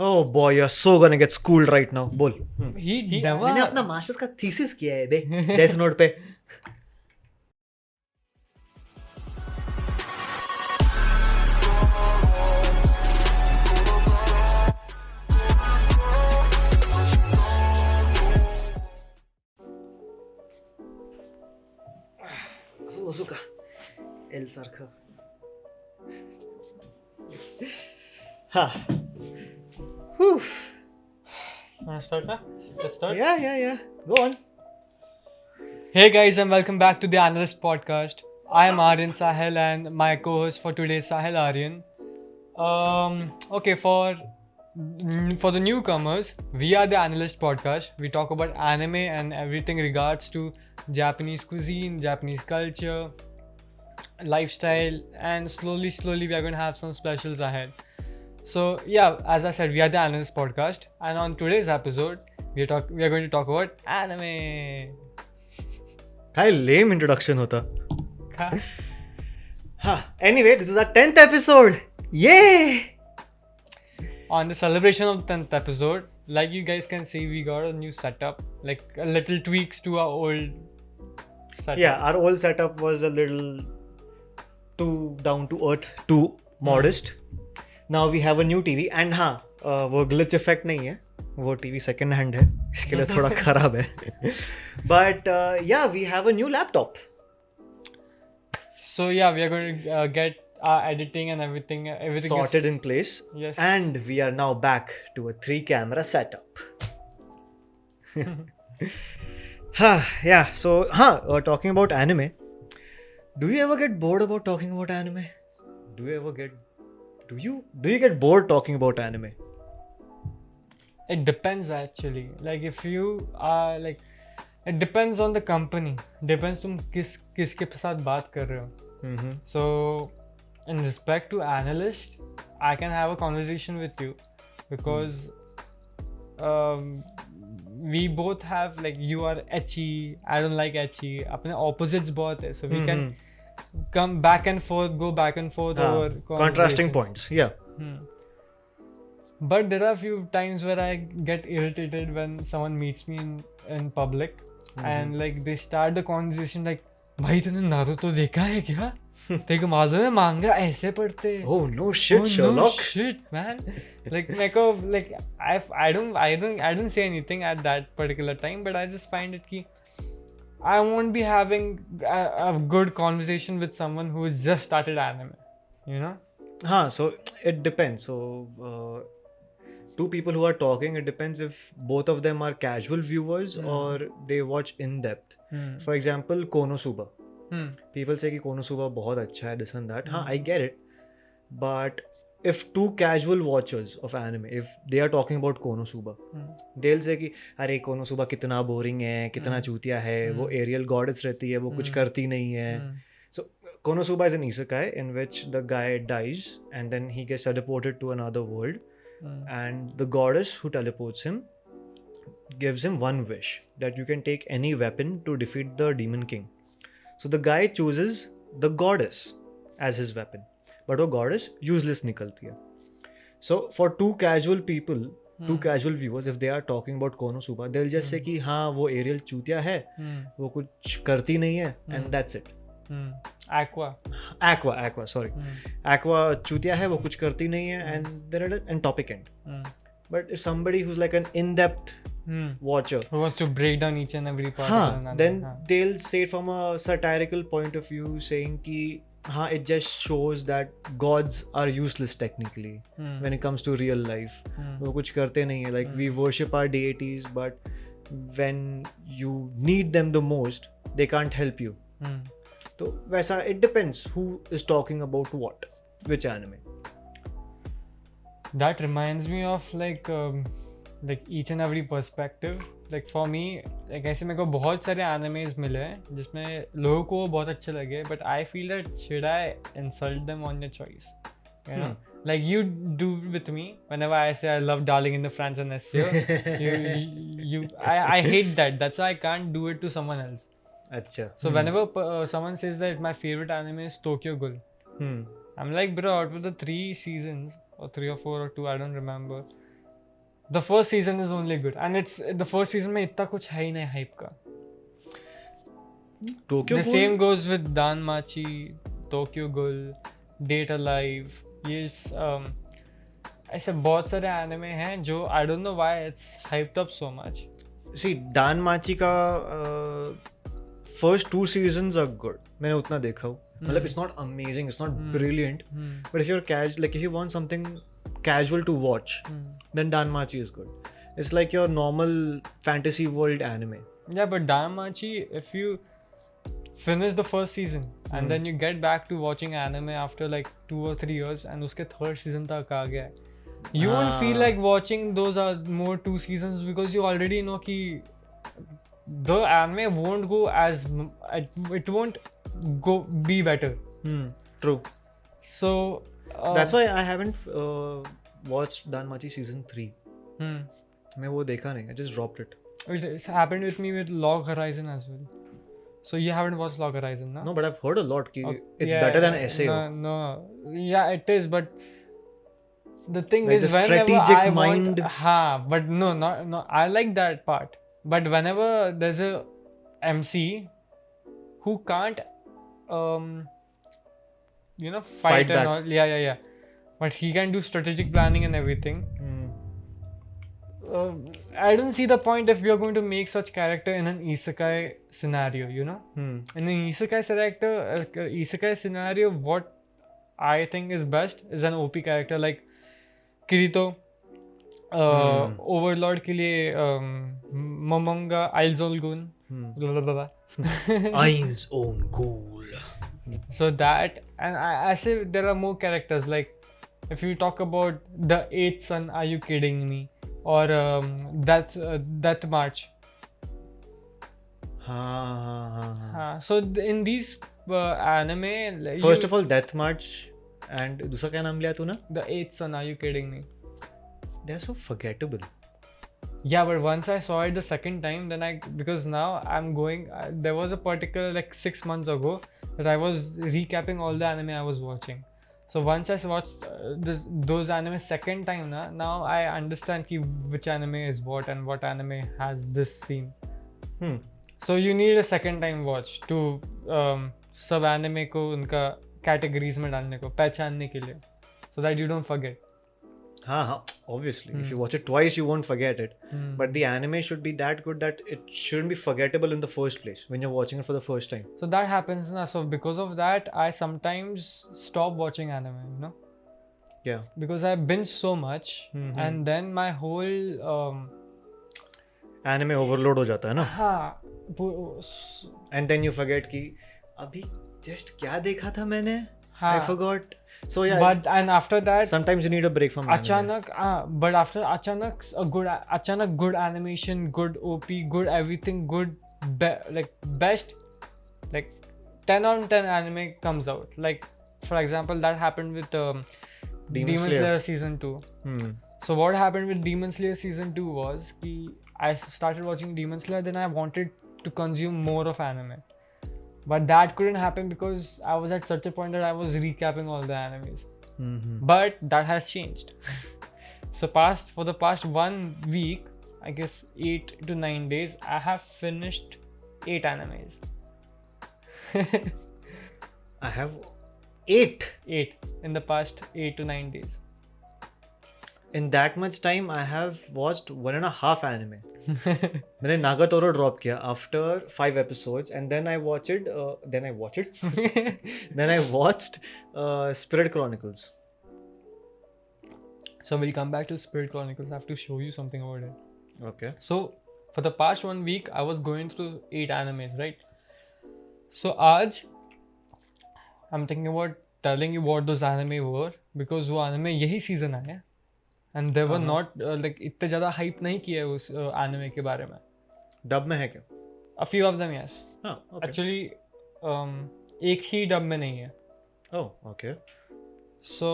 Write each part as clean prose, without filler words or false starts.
Oh boy, you're so gonna get schooled right now. बोल. He मैंने never. अपना masters का थीसिस किया है बे डेथ नोट पे. असं बसू का एल सारखं. हा. Whew. Wanna start now? Let's start. Yeah. Go on. Hey guys, and welcome back to the Analyst podcast. I am Aryan Sahil, and my co-host for today is Sahil Aryan. Okay, for the newcomers, we are the Analyst podcast. We talk about anime and everything regards to Japanese cuisine, Japanese culture, lifestyle, and slowly we are going to have some specials ahead. So yeah, as I said, we are the Analyst podcast, and on today's episode, we are going to talk about anime. काय lame introduction होता. Anyway, this is our 10th episode. Yay! On the celebration of the 10th episode, like you guys can see, we got a new setup, like a little tweaks to our old setup. Yeah, our old setup was a little too down to earth, too modest. Now we have a new TV and वो glitch effect नहीं है, वो TV second hand है, इसके लिए थोड़ा खराब है. But yeah, we have a new laptop. So yeah, we are going to get our editing and everything Sorted is, in place. Yes. And we are now back to a 3-camera setup. Yeah, so talking about anime. Do you ever get bored about talking about anime? Do you get bored talking about anime? It depends actually. Like if you are like, it depends on the company. Depends तुम किसके साथ बात कर रहे हो. So in respect to analyst, I can have a conversation with you because we both have, like, you are ecchi, I don't like ecchi. अपने opposites बहुत है, so we can come back and forth, go back and forth over contrasting points. Yeah. But there are a few times where I get irritated when someone meets me in public and like they start the conversation like, भाई तूने Naruto देखा है क्या? तेरे को मालूम है मांगा ऐसे पढ़ते हैं. Oh no shit, Sherlock. No shit, man. Like I don't say anything at that particular time, but I just find it कि I won't be having a good conversation with someone who has just started anime, you know? So it depends. So two people who are talking, it depends if both of them are casual viewers or they watch in depth. For example, Konosuba. People say कि Konosuba बहुत अच्छा है, this and that. I get it. But if two casual watchers of anime, if they are talking about Konosuba, they'll say कि अरे Konosuba कितना boring है, कितना चूतिया है, वो aerial goddess रहती है, वो कुछ करती नहीं है. So Konosuba is an isekai in which the guy dies and then he gets teleported to another world, and the goddess who teleports him gives him one wish, that you can take any weapon to defeat the demon king. So the guy chooses the goddess as his weapon, but वो goddess useless निकलती है. So for two casual people, two casual viewers, if they are talking about Konosuba, they'll just say कि हाँ वो Ariel चूतिया है, वो कुछ करती नहीं है, and that's it. Aqua, sorry. Aqua चूतिया है, वो कुछ करती नहीं है, and they're at topic end. But if somebody who's like an in-depth watcher who wants to break down each and every part of another, then they'll say it from a satirical point of view, saying कि it just shows that gods are useless technically when it comes to real life. वो कुछ करते नहीं है. Like we worship our deities, but when you need them the most, they can't help you. तो वैसा it depends who is talking about what, which anime. That reminds me of like each and every perspective. Like for me, like ऐसे मेरे को बहुत सारे animes मिले हैं जिसमें लोगों को बहुत अच्छे लगे, but I feel that should I insult them on your choice, you know? Like you do with me whenever I say I love Darling in the France and SEO. I hate that. That's why I can't do it to someone else. Achha. So whenever someone says that my favorite anime is Tokyo Ghoul, I'm like, bro, out of the 3 seasons or 3 or 4 or 2, I don't remember, The first season is only good, and it's the first season में इतना कुछ है ही नहीं hype का. Tokyo The Ghoul? same goes with Danmachi, Tokyo Ghoul, Date Alive. Yes, ऐसे बहुत सारे anime हैं जो I don't know why it's hyped up so much. See, Danmachi का first 2 seasons are good. मैंने उतना देखा हूँ. मतलब it's not amazing, it's not brilliant, but if you're if you want something casual to watch, then Danmachi is good. It's like your normal fantasy world anime. Yeah, but Danmachi, if you finish the first season and then you get back to watching anime after like 2 or 3 years and उसके third season तक आ गया है, you won't feel like watching those are more 2 seasons because you already know कि the anime won't go as it won't go be better. True. So that's why I haven't watched Danmachi season 3. मैं वो देखा नहीं. I just dropped it. It's happened with me with Log Horizon as well. So you haven't watched Log Horizon, no? No, but I've heard a lot कि it's Yeah, better than SAO. No, yeah, it is, but the thing Like is, the whenever strategic I mind. want, but no, I like that part. But whenever there's a MC who can't, fight and back. all, yeah, but he can do strategic planning and everything. I don't see the point if we are going to make such character in an isekai scenario, In an isekai scenario, what I think is best is an OP character like Kirito, Overlord के लिए Momonga, Aizolgun, blah blah blah. Ain's own ghoul. So that, and I say there are more characters like if you talk about the 8th son, are you kidding me? Or Death March. So in these anime, first of all, Death March and दूसरा क्या नाम लिया तूने? The 8th son, are you kidding me? They're so forgettable. Yeah, but once I saw it the second time, then because now I'm going. There was a particular like 6 months ago that I was recapping all the anime I was watching. So once I watched those anime second time, now I understand which anime is what and what anime has this scene. So you need a second time watch to सब anime को उनका categories में डालने को पहचानने के लिए, so that you don't forget. Obviously. If you watch it twice, you won't forget it. But the anime should be that good that it shouldn't be forgettable in the first place when you're watching it for the first time. So that happens now. So because of that, I sometimes stop watching anime, Yeah. Because I binge so much, and then my whole anime overload हो जाता है ना? हाँ. And then you forget कि अभी just क्या देखा था मैंने? I forgot. So yeah. But and after that, sometimes you need a break from anime. But after Achanak good animation, good OP, good everything, good best, like 10 out of 10 anime comes out. Like for example, that happened with Demon Slayer season 2. So what happened with Demon Slayer season 2 was I started watching Demon Slayer, then I wanted to consume more of anime. But that couldn't happen because I was at such a point that I was recapping all the animes. But that has changed. So for the past 1 week, I guess 8 to 9 days, I have finished 8 animes. I have 8 in the past 8 to 9 days. In that much time, I have watched 1.5 anime. मैंने नागातोरो drop किया after 5 episodes and then I watched Spirt Chronicles. So we'll come back to Spirt Chronicles. I have to show you something about it. Okay. So for the past 1 week, I was going through 8 animes, right? So आज I'm thinking about telling you what those anime were because वो anime यही season आए and they were not इतने ज़्यादा hype नहीं किए उस anime के बारे में. Dub में है क्या? A few of them, yes. Okay. Actually, एक ही dub में नहीं है. Oh, okay. So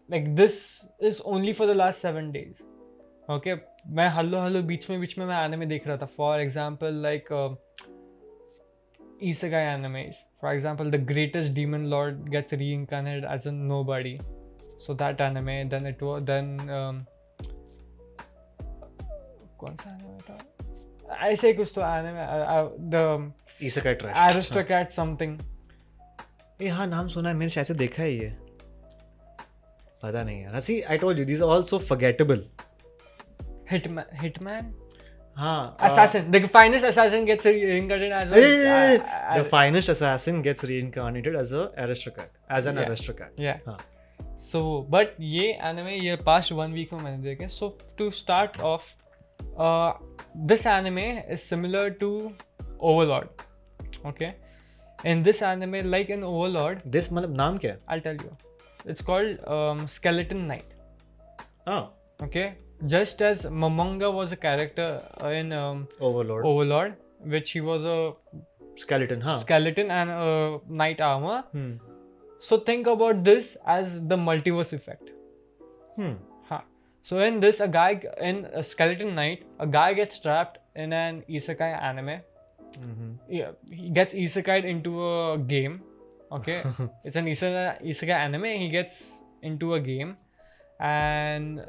this is only for the last 7 days. Okay, मैं हल्लो बीच में मैं anime देख रहा था. For example, isekai animes. For example, the greatest demon lord gets reincarnated as a nobody. So that anime, then कौन सा anime था ऐसे ही कुछ तो anime the Isekai trash. Aristocrat something. हाँ नाम सुना है मैंने, शायद से देखा है ये, पता नहीं यार. See, I told you these are also forgettable. Hitman? हाँ. Assassin. The finest assassin gets reincarnated as The finest assassin gets reincarnated as an aristocrat. Yeah. हाँ. So, but ये anime ये past 1 week में मैंने देखे. So to start off, this anime is similar to Overlord. Okay. In this anime, like in Overlord, This मतलब नाम क्या है? I'll tell you. It's called Skeleton Knight. हाँ. Okay. Just as Momonga was a character in Overlord. which he was a Skeleton. हाँ. skeleton and a knight armor. So think about this as the multiverse effect. Huh. So in this, in a Skeleton Knight, a guy gets trapped in an isekai anime. Yeah, he gets isekai'd into a game. Okay, it's an isekai anime. He gets into a game, and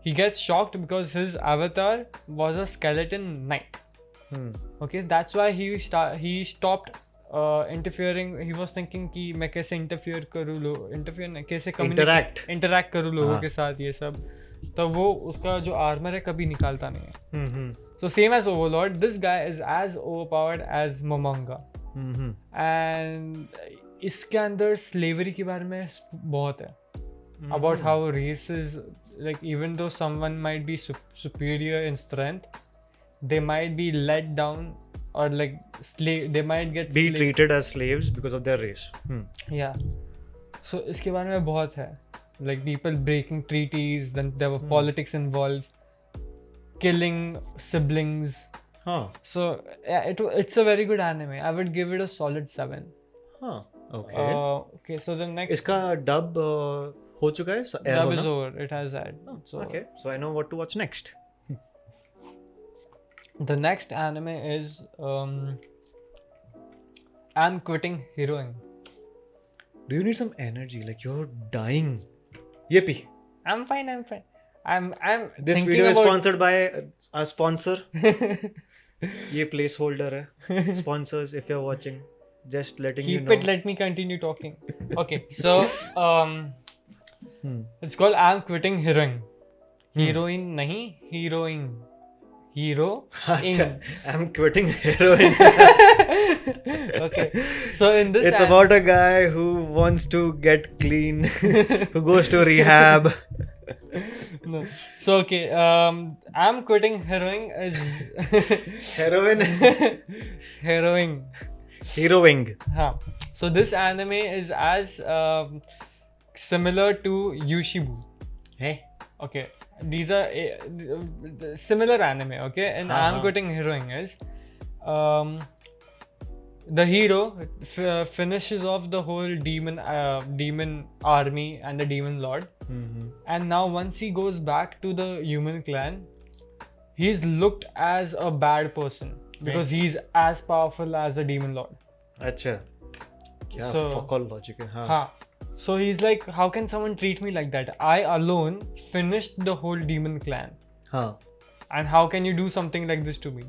he gets shocked because his avatar was a skeleton knight. Okay, that's why he stopped interfering. He was thinking कि मैं कैसे interact करूँ लोगों के साथ ये सब. तो वो उसका जो armor है कभी निकालता नहीं है. So same as Overlord, this guy is as overpowered as Momonga. And इसके अंदर slavery के बारे में बहुत है. About how races, like even though someone might be superior in strength, they might be let down or like they might get treated as slaves because of their race. Yeah. So इसके बारे में बहुत है. Like people breaking treaties, then there were politics involved, killing siblings. So yeah, it's a very good anime. I would give it a solid 7. Okay. Okay, so the next. इसका dub हो चुका है? Dub is over. It has aired. Okay, so I know what to watch next. The next anime is I'm Quitting Heroing. Do you need some energy? Like you're dying. Yippee. I'm fine. I'm This video is sponsored by a sponsor. ये placeholder है. Sponsors, if you're watching, just letting you know. Keep it. Let me continue talking. Okay, so it's called I'm Quitting Heroing. Heroine नहीं, heroing. Hero. I'm quitting heroin. Okay, so in this it's about a guy who wants to get clean, who goes to rehab. No. So okay, I'm Quitting Heroing is Heroin. Heroing. So this anime is as similar to Yuushibu. Hey. Okay. These are similar anime, okay? And I'm Quitting Heroing is the hero finishes off the whole demon army and the demon lord. And now once he goes back to the human clan, he's looked as a bad person because he's as powerful as the demon lord. Acha. Kya fuck all logic hai. So he's like, how can someone treat me like that? I alone finished the whole demon clan. And how can you do something like this to me?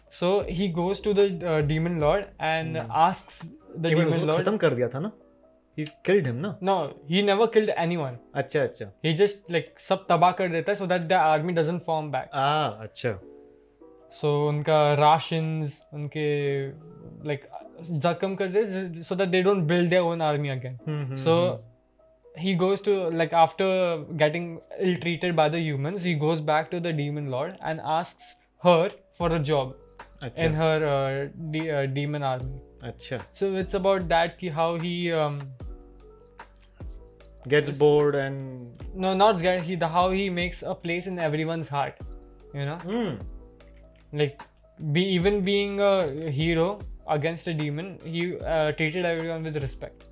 So he goes to the demon lord and asks the demon lord. खत्म कर दिया था ना? He killed him ना? No, he never killed anyone. अच्छा. He just like सब तबाह कर देता है so that the army doesn't form back. अच्छा. So उनका rations, उनके like जख्म कर दे so that they don't build their own army again. So he goes to like after getting ill-treated by the humans, he goes back to the demon lord and asks her for a job in her demon army. So it's about that how he gets bored and how he makes a place in everyone's heart, you know. Like being a hero against a demon, he treated everyone with respect.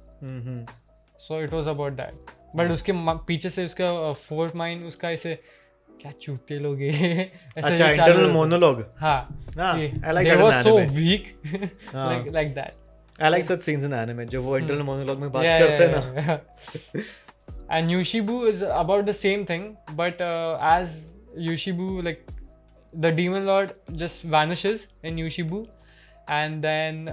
So it was about that. But उसके पीछे से उसका fourth mind उसका ऐसे क्या चूते लोग हैं ऐसे internal monologue. I like they were so weak. like that. I like such scenes in anime जो वो internal monologue में बात करते हैं ना. And Yuushibu is about the same thing, but as Yuushibu, like the demon lord just vanishes in Yuushibu, and then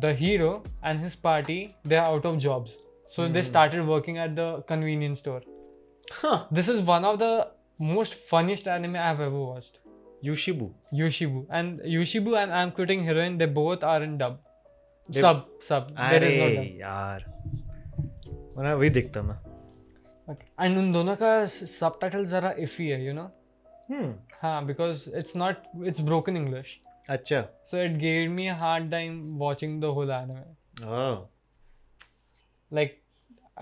the hero and his party, they're out of jobs. So they started working at the convenience store. Huh. This is one of the most funniest anime I've ever watched. Yuushibu. Yuushibu and I'm Quitting Heroine, they both are in dub. Sub. There is no dub. यार मैं वही देखता मैं. Okay. And उन दोनों का subtitle जरा iffy है, you know? हाँ, because it's broken English. अच्छा. So it gave me a hard time watching the whole anime. Oh. Like,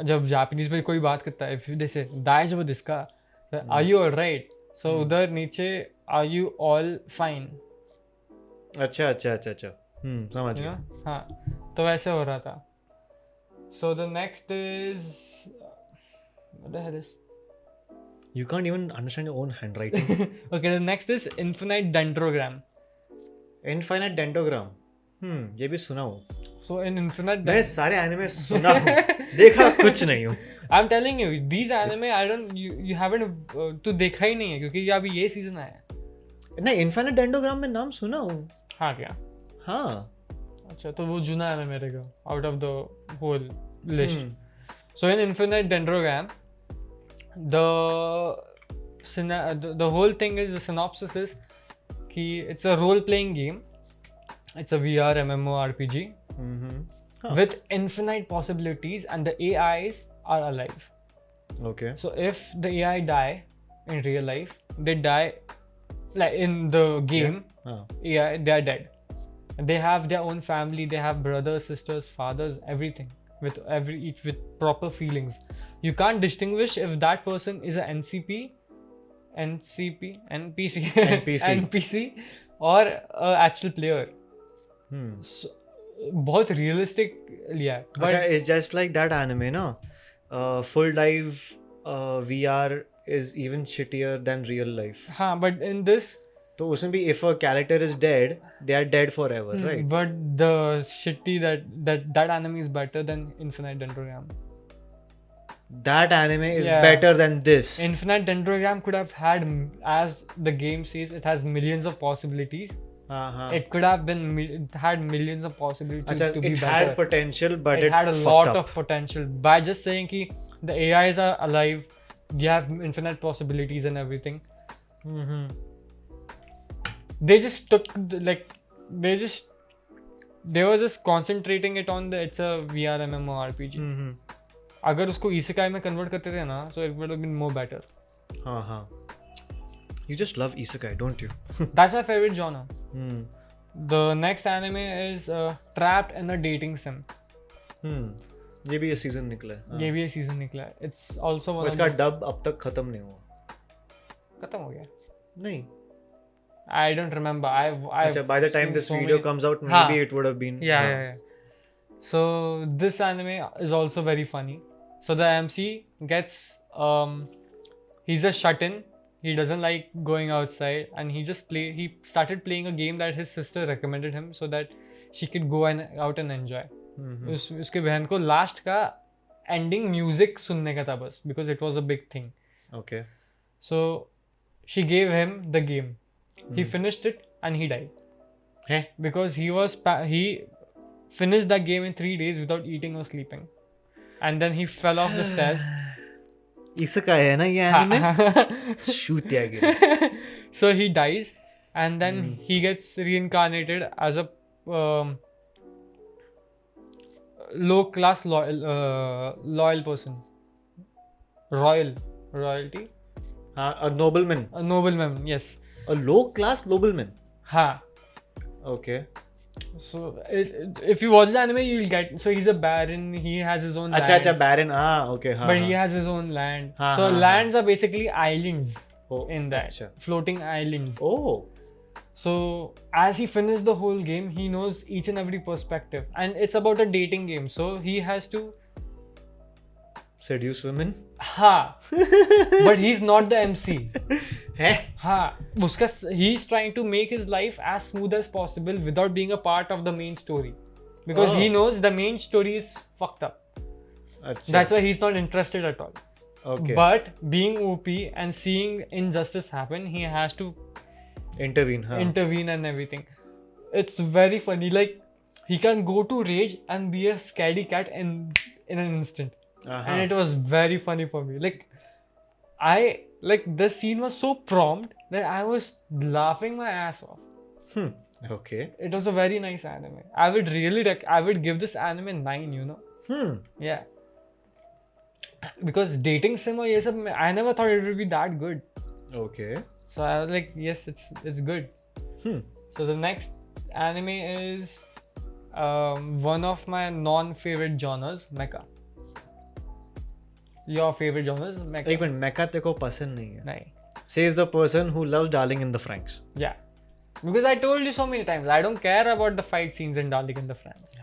जब जापानीज में कोई बात करता है, if they say, दाइजो दिस्का, are you alright? So उधर नीचे, are you all fine? अच्छा. समझ गया. हाँ, तो वैसे हो रहा था. So the next is, what the hell is? You can't even understand your own handwriting. Okay, the next is Infinite Dendrogram. Infinite Dendrogram. ये भी सुना हूँ. So in Infinite मैं सारे anime सुना हूँ. देखा कुछ नहीं हूँ. I'm telling you, these anime you haven't तू देखा ही नहीं है क्योंकि अभी ये season आया है. नहीं, Infinite Dendrogram में नाम सुना हूँ. हाँ क्या? हाँ. अच्छा तो वो जुना है मेरे को out of the whole list. So in Infinite Dendrogram, the whole thing is, the synopsis is कि it's a role playing game. It's a VR MMORPG with infinite possibilities, and the AIs are alive. Okay. So if the AI die in real life, they die like in the game. AI, they are dead. They have their own family. They have brothers, sisters, fathers, everything with each with proper feelings. You can't distinguish if that person is a NPC, or a actual player. So, बहुत realistic लिया है. But it's just like that anime, ना? Full dive VR is even shittier than real life. हाँ, but in this, तो उसमें भी if a character is dead, they are dead forever, right? But the shitty that anime is better than Infinite Dendrogram. That anime is better than this. Infinite Dendrogram could have had, as the game says, it has millions of possibilities. It could have had millions of possibilities to be better. It had potential, but it had a lot of potential. By just saying कि the AIs are alive, you have infinite possibilities and everything. They just took they were just concentrating it on it's a VR MMORPG. अगर उसको isekai में convert करते थे ना, so it would have been more better. हाँ. You just love isekai, don't you? That's my favorite genre. The next anime is Trapped in a Dating Sim. ये भी ये season निकला है. ये भी ये season निकला है. It's also one. इसका dub अब तक खत्म नहीं हुआ. खत्म हो गया? नहीं. I don't remember. By the time this video comes out, maybe it would have been. Yeah. So this anime is also very funny. So the MC gets he's a shut-in. He doesn't like going outside, and he started playing a game that his sister recommended him so that she could go out and enjoy. उसके बहन को last का ending music सुनने का था बस, because it was a big thing. Okay. So she gave him the game. He finished it and he died. Because he finished that game in 3 days without eating or sleeping, and then he fell off the stairs. Isekai है ना ये anime? Shoot यार. So he dies, and then he gets reincarnated as a low class loyal person. Royalty. A nobleman. A nobleman, yes. A low class nobleman. Ha. Okay. So if you watch the anime, you'll get. So he's a baron. He has his own land. Acha, baron. Okay. But he has his own land. So lands are basically islands in that. Floating islands. Oh. So as he finished the whole game, he knows each and every perspective, and it's about a dating game. So he has to seduce women. But he's not the MC. है? He's trying to make his life as smooth as possible without being a part of the main story, because he knows the main story is fucked up. That's why he's not interested at all. Okay. But being OP and seeing injustice happen, he has to Intervene. Huh? intervene and everything. It's very funny. Like, he can go to rage and be a scaredy cat in an instant. And it was very funny for me. The scene was so prompt that I was laughing my ass off. Okay. It was a very nice anime. I would I would give this anime 9, you know. Yeah. Because dating sim or yes, I never thought it would be that good. Okay. So I was like, yes, it's good. So the next anime is one of my non-favorite genres, mecha. Your favorite genre is mecha? एक minute mecha तेरे को पसंद नहीं है? नहीं. Says the person who loves Darling in the Franxx. Yeah. Because I told you so many times, I don't care about the fight scenes in Darling in the Franxx.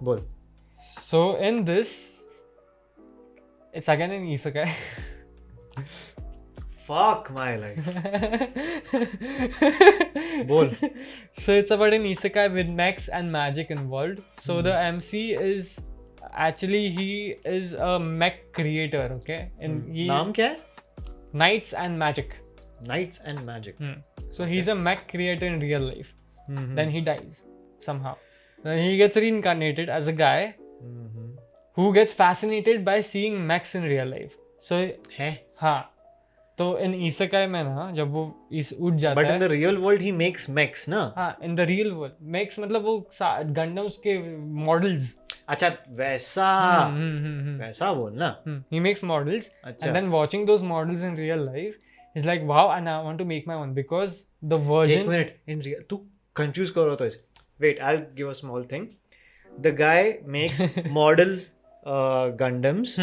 बोल. So in this, it's again an isekai. Fuck my life. बोल. So it's about an isekai with mechs and magic involved. So the MC is actually he is a mech creator, okay? And नाम क्या है? Knights and Magic. Knights and Magic. So he's a mech creator in real life. Then he dies somehow. Then he gets reincarnated as a guy who gets fascinated by seeing mechs in real life. So हाँ. तो in isekai में ना जब वो उठ जाता But है. in the real world he makes mechs ना? हाँ, in the real world mechs मतलब वो Gundams के models. अच्छा वैसा वैसा बोल ना. He makes models and then watching those models in real life is like wow, and I want to make my own because the version. एक minute in real तू confuse कर रहा तो इसे. Wait, I'll give a small thing. The guy makes model Gundams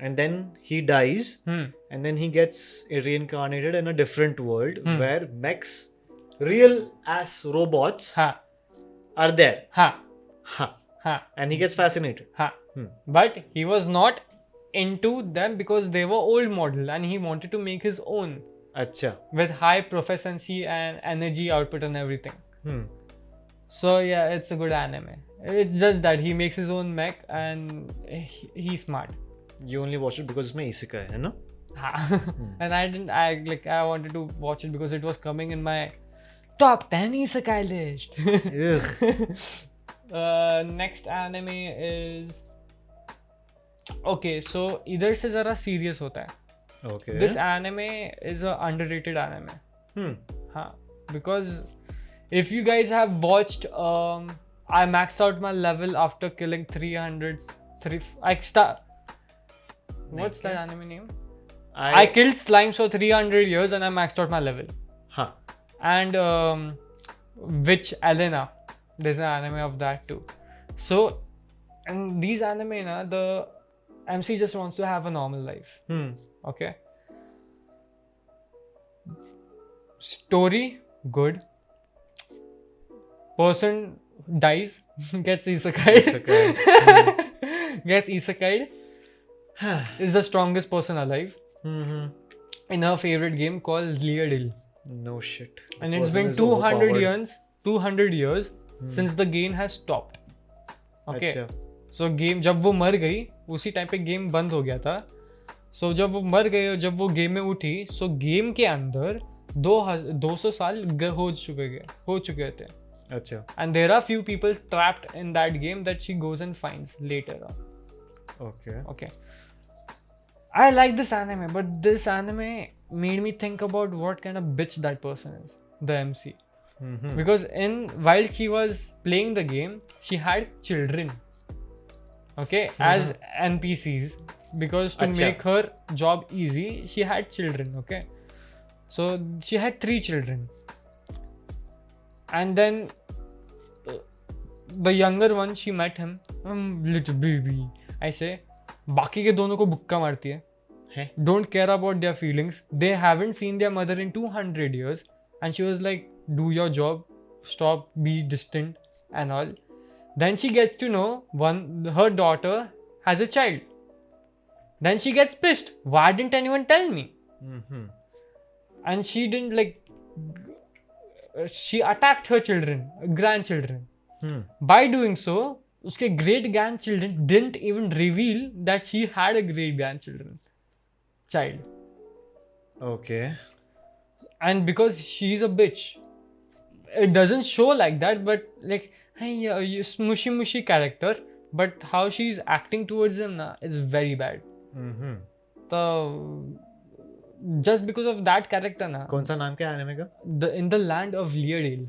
and then he dies and then he gets reincarnated in a different world where mechs, real ass robots are there. And he gets fascinated. But he was not into them because they were old model and he wanted to make his own. Acha. With high proficiency and energy output and everything. So yeah, it's a good anime. It's just that he makes his own mech and he's smart. You only watched it because it's my isekai, है ना? And I wanted to watch it because it was coming in my top 10 isekai list. Next anime is okay, so इधर से जरा serious होता है. Okay. This anime is a underrated anime. Because if you guys have watched, I maxed out my level after killing 300. What's that anime name? I killed slimes for 300 years and I maxed out my level. And Witch Elena, there's an anime of that too. So, in these anime, the MC just wants to have a normal life. Okay. Story, good. Person dies, gets isekai'd. Gets isekai'd. Is the strongest person alive. In her favorite game called Leadale. No shit. And it's been 200 years since the game has stopped. Okay. So game जब वो मर गई उसी time पे game बंद हो गया था. So जब वो मर गई और जब वो गेम में उठी, so गेम के अंदर 200 साल हो चुके थे. अच्छा. And there are few people trapped in that game that she goes and finds later on. Okay. I like this anime, but this anime made me think about what kind of bitch that person is, the MC. Because while she was playing the game, she had children, okay, as NPCs. Because to make her job easy, she had children, okay. So she had 3 children. And then the younger one, she met him, little baby. I say, बाकी के दोनों को बुक्का मारती है. Don't care about their feelings. They haven't seen their mother in 200 years. And she was like, do your job. Stop, be distant and all. Then she gets to know her daughter has a child. Then she gets pissed. Why didn't anyone tell me? And she didn't she attacked her grandchildren. By doing so, उसके great grandchildren didn't even reveal that she had a great child. Okay. And because she's a bitch, it doesn't show like that, but like, hey, you smushy character, but how she's acting towards him is very bad. Mm-hmm. So just because of that character na, कौन सा नाम क्या है anime का? in the land of Leadale.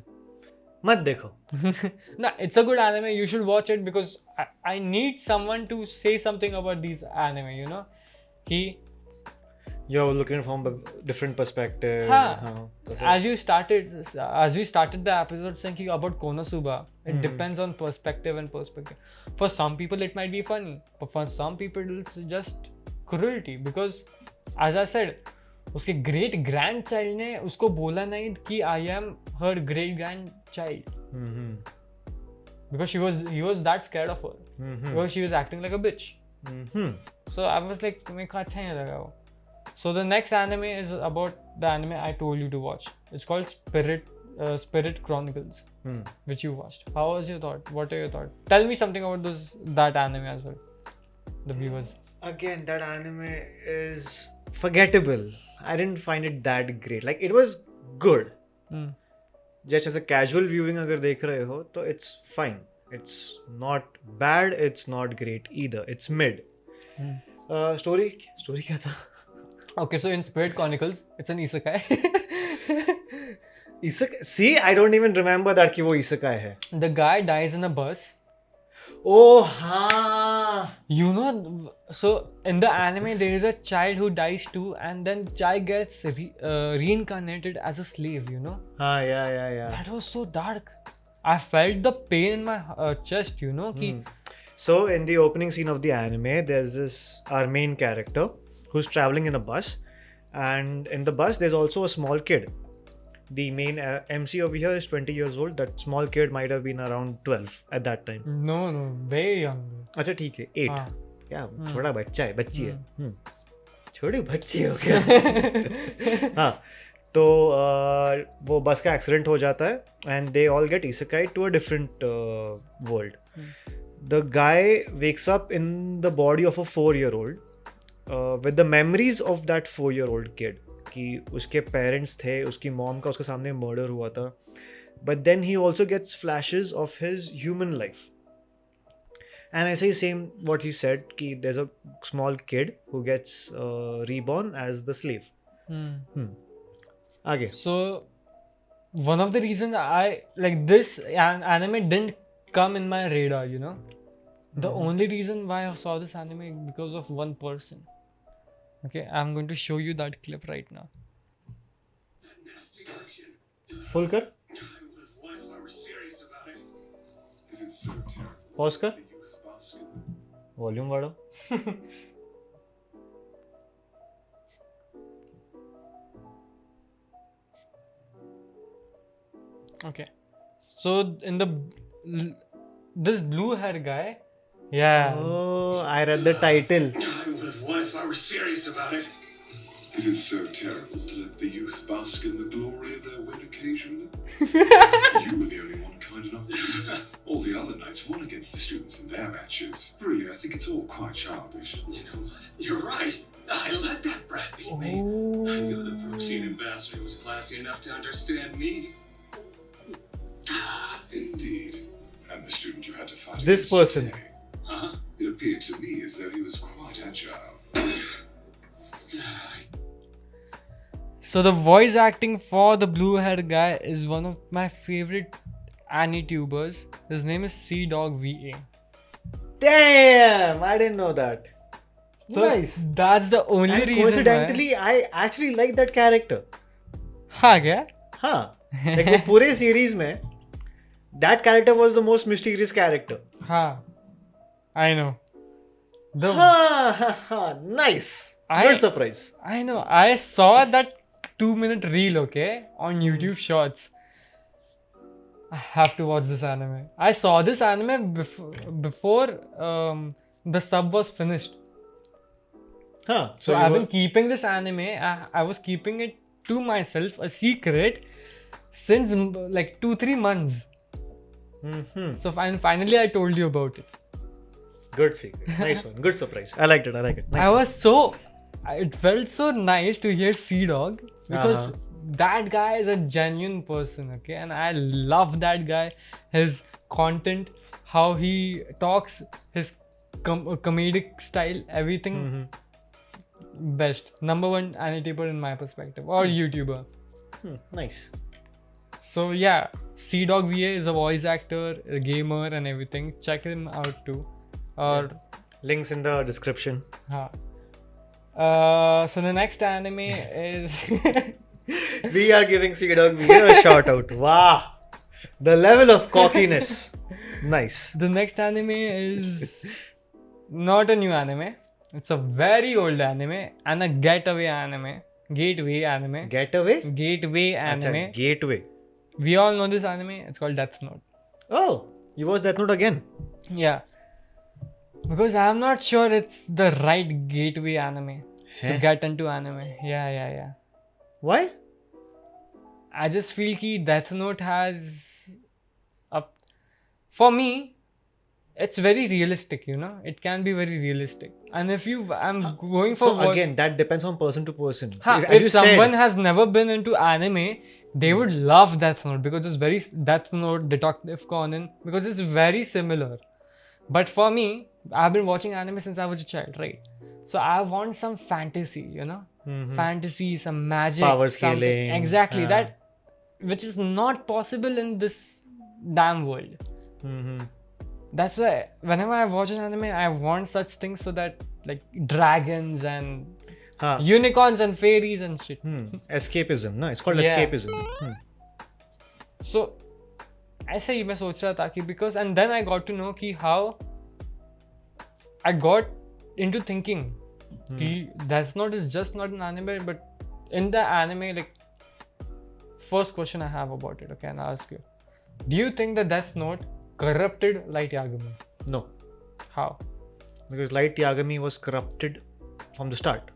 मत देखो. No, it's a good anime. You should watch it because I need someone to say something about these anime. You know, You're looking from a different perspective. As we started the episode saying about Konosuba, it depends on perspective and perspective. For some people it might be funny, but for some people it's just cruelty, because as I said, उसके great grandchild ने उसको बोला नहीं कि I am her great grandchild, because he was that scared of her, because she was acting like a bitch. So I was like, मेरे को अच्छा नहीं लगा वो. So the next anime is about the anime I told you to watch. It's called Spirt Chronicles, which you watched. How was your thought? What are your thoughts? Tell me something about that anime as well, the viewers. Again, that anime is forgettable. I didn't find it that great. Like, it was good. Just as a casual viewing अगर देख रहे हो तो it's fine. It's not bad. It's not great either. It's mid. Story क्या था? Okay, so in Spirt Chronicles, it's an isekai. See, I don't even remember that कि वो isekai है. The guy dies in a bus. Oh, हाँ. You know, so in the anime there is a child who dies too, and then child gets reincarnated as a slave. You know. Yeah. That was so dark. I felt the pain in my chest. You know, So in the opening scene of the anime, there's our main character who's traveling in a bus, and in the bus there's also a small kid. The main MC over here is 20 years old. That small kid might have been around 12 at that time. No, very young. अच्छा ठीक है, 8. क्या छोटा बच्चा है, बच्ची है. छोटी बच्ची हो क्या? हाँ, तो वो बस का एक्सीडेंट हो जाता है, and they all get isekai to a different world. The guy wakes up in the body of a 4-year-old. With the memories of that 4-year-old kid, कि उसके parents थे, उसकी mom का उसके सामने murder हुआ था, but then he also gets flashes of his human life. And I say same what he said, कि there's a small kid who gets reborn as the slave. आगे. So one of the reasons I like this anime didn't come in my radar, you know. The only reason why I saw this anime is because of one person. Okay, I'm going to show you that clip right now. Full कर. Pause कर. Volume बढ़ाओ. Okay, so in this blue hair guy. Yeah. Oh, I read the title. I would have won if I were serious about it. Is it so terrible to let the youth bask in the glory of their win occasionally? You were the only one kind enough to do that. All the other knights won against the students in their matches. Really, I think it's all quite childish. You know what? You're right. I let that brat beat me. I knew the Brooksian ambassador was classy enough to understand me. Indeed. And the student you had to fight This person. Today. It appeared to me as though he was quite agile. So the voice acting for the blue haired guy is one of my favorite Ani-tubers. His name is Cdawgva. Damn, I didn't know that. So nice. That's the only And reason. Coincidentally, I actually like that character. हाँ क्या? हाँ. Like वो पूरे series में, that character was the most mysterious character. हाँ. I know. Nice. Good surprise. I know. I saw that 2-minute reel, okay, on YouTube Shorts. I have to watch this anime. I saw this anime before the sub was finished. So I've been keeping this anime. I was keeping it to myself, a secret, since like 2-3 months. So finally I told you about it. Good secret. Nice one. Good surprise. I liked it. Nice It felt so nice to hear Cdawg because that guy is a genuine person, okay? And I love that guy, his content, how he talks, his comedic style, everything. Best. Number one annotator in my perspective, or YouTuber. Nice. So yeah, Cdawgva is a voice actor, a gamer and everything. Check him out too. Or links in the description. So the next anime is We are giving Cdawgva a shout out. Wow. The level of cockiness. Nice. The next anime is not a new anime. It's a very old anime and a gateway anime. Gateway? Gateway anime. Achha, gateway. We all know this anime. It's called Death Note. Oh, you watched Death Note again? Yeah. Because I'm not sure it's the right gateway anime to get into anime. Yeah. Why? I just feel that Death Note has for me, it's very realistic, you know. It can be very realistic. And if I'm going for again, that depends on person to person. If someone has never been into anime, they would love Death Note because it's very Death Note, Detective Conan, because it's very similar. But for me, I've been watching anime since I was a child, right? So I want some fantasy, you know, fantasy, some magic, power scaling, exactly that, which is not possible in this damn world. That's why whenever I watch an anime, I want such things so that like dragons and unicorns and fairies and shit. Escapism, no? It's called escapism. So, ऐसे ही मैं सोच रहा था कि because and then I got to know कि how I got into thinking कि Death Note is just not an anime, but in the anime, like first question I have about it, okay, and I'll ask you, do you think that Death Note corrupted Light Yagami? No. How? Because Light Yagami was corrupted from the start.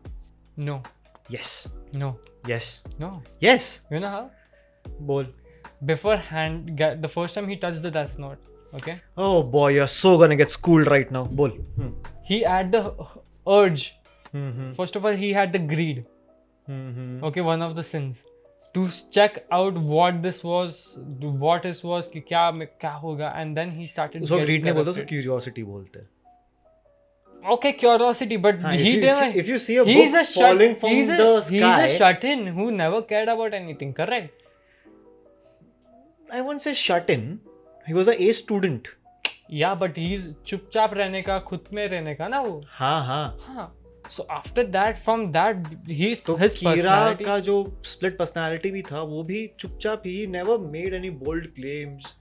No. Yes. No. Yes. No. Yes. You know how? Bol. Beforehand, the first time he touched the Death Note, okay? Oh boy, you're so gonna get schooled right now. Bol. He had the urge. First of all, he had the greed. Okay, one of the sins. To check out what this was, what this was, कि क्या होगा, and then he started. So greed नहीं बोलते, so curiosity बोलते. Okay, curiosity, but if you see a book falling from the sky, he's a shut-in who never cared about anything. Correct? I won't say shut-in. He was a student. Yeah, but he's चुपचाप रहने का, खुद में रहने का ना वो. हाँ. So after that, from that, his personality. का जो split personality भी था, वो भी चुपचाप. He never made any bold claims,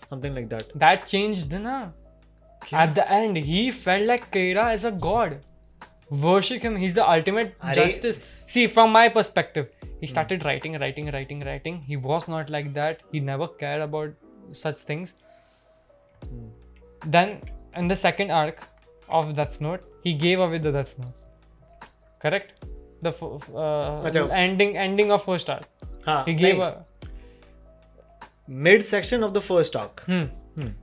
something like that. That changed, na. At the end, he felt like Keira is a god. Worship him. He's the ultimate justice. See, from my perspective, he started writing. He was not like that. He never cared about such things. Then, in the second arc of Death Note, he gave away the Death Note. Correct? The ending of first arc. He gave a mid-section of the first arc.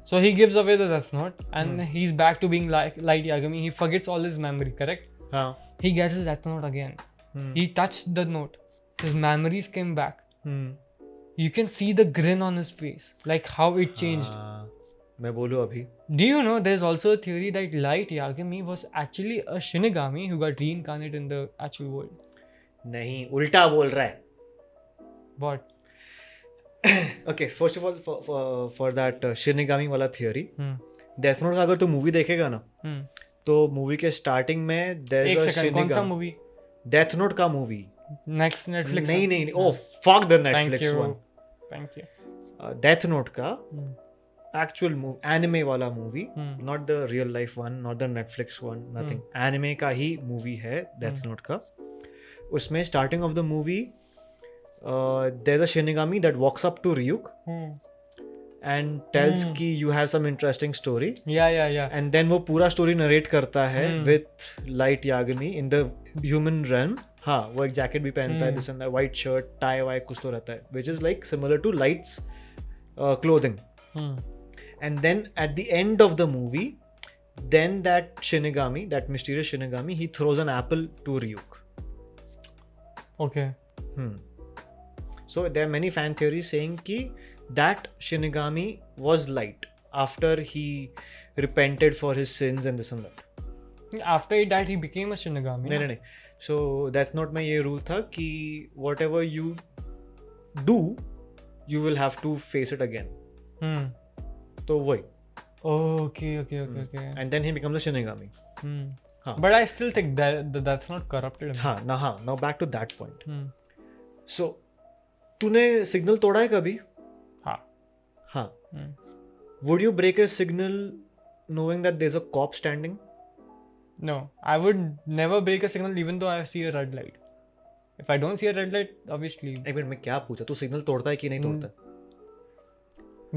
So he gives away the Death Note and he's back to being Light Yagami. He forgets all his memory, correct? He gets his Death Note again. He touched the note. His memories came back. You can see the grin on his face, like how it changed. मैं बोलूँ अभी. Do you know there's also a theory that Light Yagami was actually a Shinigami who got reincarnated in the actual world? नहीं, उल्टा बोल रहा है. What? Okay, first of all, for that Shinigami वाला theory, Death Note का अगर तू movie देखेगा ना, तो मूवी के स्टार्टिंग में there's a Shinigami. कौन सा मूवी? Death Note का मूवी. Next Netflix. नहीं. Oh, fuck the Netflix one. Thank you. Death Note का actual movie, anime वाला movie, not the real life one, not the Netflix one, nothing. Anime का ही movie है Death Note का. उसमें starting of the movie, there's a Shinigami that walks up to Ryuk and tells कि you have some interesting story. Yeah. And then वो पूरा story narrate करता है with Light Yagami in the human realm. हाँ, वो एक jacket भी पहनता है, this and that, white shirt, tie वाई कुछ तो रहता है, which is like similar to Light's clothing. And then at the end of the movie, then that Shinigami, that mysterious Shinigami, he throws an apple to Ryuk. Okay. So there are many fan theories saying ki that Shinigami was light after he repented for his sins and this and that. After he died, he became a Shinigami. नहीं. So that's not my ये rule था कि whatever you do, you will have to face it again. तो वही. Okay. And then he becomes a Shinigami. But I still think that's not corrupted. Now back to that point. So तूने signal तोड़ा है कभी? हाँ. Would you break a signal knowing that there's a cop standing? No, I would never break a signal even though I see a red light. If I don't see a red light, obviously. एक minute में क्या पूछा? तू signal तोड़ता है कि नहीं तोड़ता?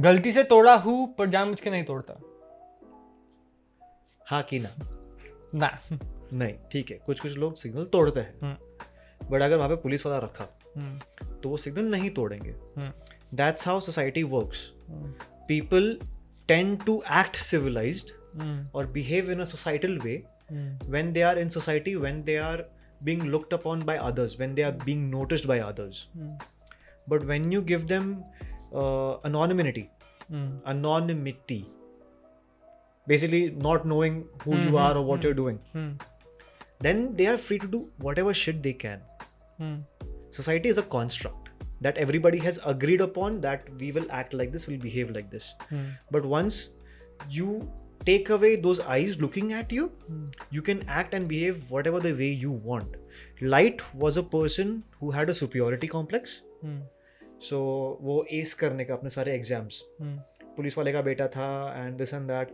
गलती से तोड़ा हूँ पर जानबूझ के नहीं तोड़ता. हाँ कि ना? ना. नहीं, ठीक है. कुछ लोग सिग्नल तोड़ते हैं. बट अगर वहाँ पे पुलिस वाला रखा तो वो सिग्नल नहीं तोड़ेंगे. That's how society works. People tend to act civilized or behave in a societal way when they are in society, when they are being looked upon by others, when they are being noticed by others. But when you give them anonymity, basically not knowing who you are or what you're doing, then they are free to do whatever shit they can. Society is a construct that everybody has agreed upon, that we will act like this, we'll behave like this. But once you take away those eyes looking at you, you can act and behave whatever the way you want. Light was a person who had a superiority complex. So वो ace करने का अपने सारे exams, police वाले का बेटा था and this and that,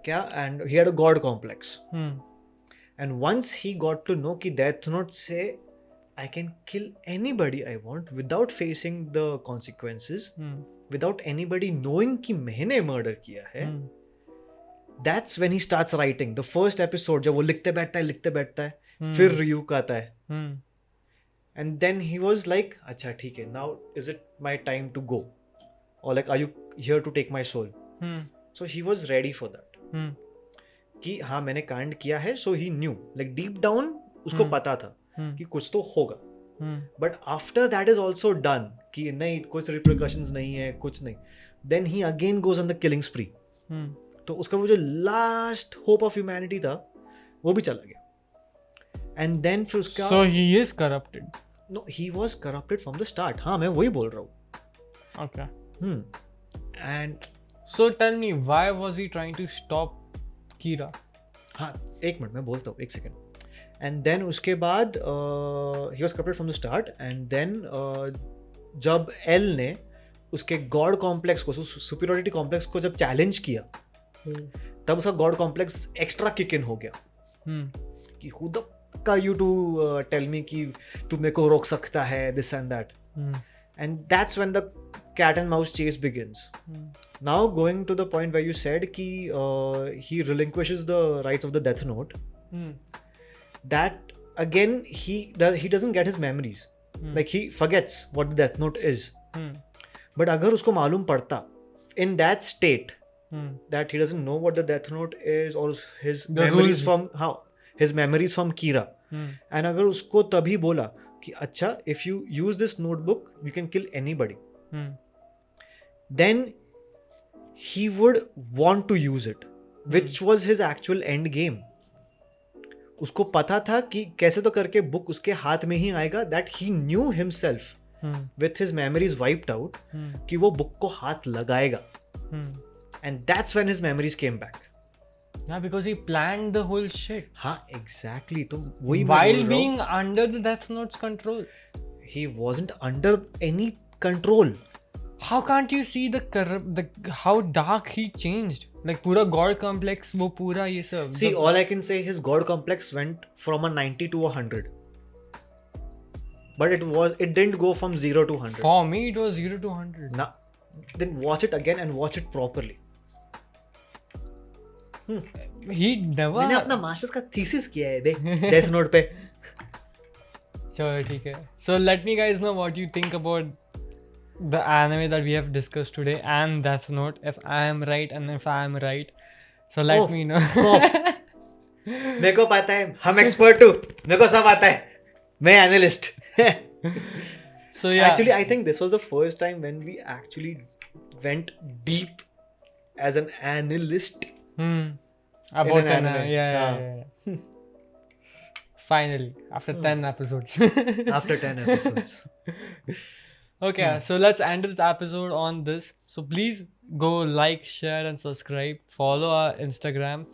and he had a god complex. And once he got to know कि Death Note say I can kill anybody I want without facing the consequences, without anybody knowing कि मैंने murder किया है, that's when he starts writing. The first episode जब वो लिखते बैठता है, फिर Ryuk आता है, and then he was like, अच्छा ठीक है, now is it my time to go, or like are you here to take my soul? So he was ready for that. कि हाँ मैंने कांड किया है. So he knew, like deep down उसको पता था कि कुछ तो होगा. But after that is also done कि नहीं, कुछ repercussions नहीं है, कुछ नहीं, then he again goes on the killing spree. तो उसका वो जो last hope of humanity था वो भी चला गया. And then फिर उसका So he is corrupted. No, he was corrupted from the start. हाँ मैं वही बोल रहा हूँ. Okay. And so tell me, why was he trying to stop Kira? हाँ एक मिनट मैं बोलता हूँ, एक सेकेंड. And then उसके बाद he was corrupted from the start. And then जब L ने उसके गॉड कॉम्प्लेक्स को, सुपीरियरिटी कॉम्प्लेक्स को जब चैलेंज किया, तब उसका God complex extra kick in हो गया कि who the fuck are you to tell me कि तू मेरे को रोक सकता है, this and that. And that's when the cat and mouse chase begins. Now going to the point where you said कि he relinquishes the rights of the Death Note, that again he doesn't get his memories. Like he forgets what the Death Note is. But अगर उसको मालूम पड़ता in that state that he doesn't know what the Death Note is, or his memories from Kira, and अगर उसको तभी बोला कि अच्छा if you use this notebook you can kill anybody, then he would want to use it, which was his actual end game. उसको पता था कि कैसे तो करके बुक उसके हाथ में ही आएगा. That he knew himself with his memories wiped out कि वो बुक को हाथ लगाएगा. And that's when his memories came back. Yeah, because he planned the whole shit. हाँ exactly. तो वही while being under the Death Note's control. He wasn't under any control. How can't you see the how dark he changed? Like पूरा God complex, वो पूरा ये सब. See, all I can say, his God complex went from a 90 to 100. But it didn't go from 0 to 100. For me, it was 0 to 100. Nah, then watch it again and watch it properly. He never. मैंने अपना masters का thesis किया है बे death note पे. चलो ठीक है. So let me guys know what you think about the anime that we have discussed today and Death Note, if I am right and if I am right. So let me know. मेरे को पता है, हम expert हूँ, मेरे को सब आता है, मैं analyst. So yeah. Actually, I think this was the first time when we actually went deep as an analyst. About an 10, anime. yeah. Finally, after 10 episodes. After 10 episodes. Okay, so let's end this episode on this. So please go like, share, and subscribe. Follow our Instagram,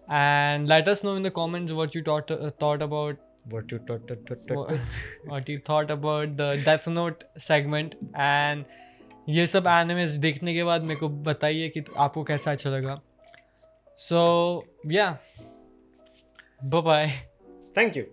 and let us know in the comments what you thought about. What you thought? What you thought about the Death Note segment, and ये सब animes देखने के बाद मेरे को बताइए कि आपको कैसा अच्छा लगा. So yeah, bye bye. Thank you.